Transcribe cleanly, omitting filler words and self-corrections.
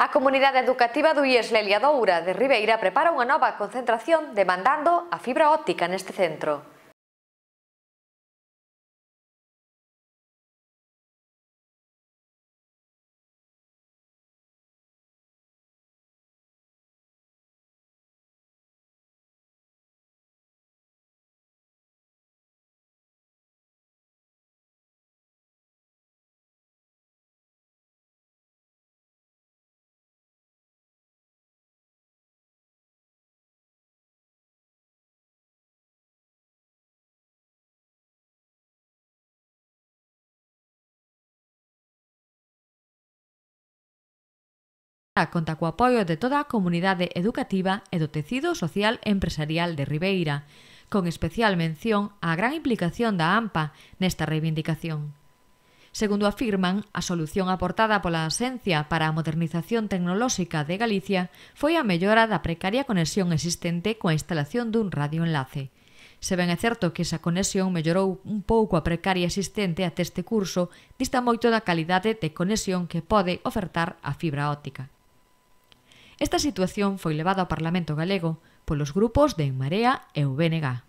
A comunidade educativa do IES Lelia Doura de Ribeira prepara unha nova concentración demandando a fibra óptica neste centro. Conta co apoio de toda a comunidade educativa e do tecido social e empresarial de Ribeira, con especial mención á gran implicación da AMPA nesta reivindicación. Segundo afirman, a solución aportada pola Axencia para a Modernización Tecnolóxica de Galicia foi a mellora da precaria conexión existente coa instalación dun radioenlace. Se ben é certo que esa conexión mellorou un pouco a precaria existente até este curso, dista moito da calidade de conexión que pode ofertar a fibra óptica. Esta situación foi levada ao Parlamento galego polos grupos de En Marea e o BNG.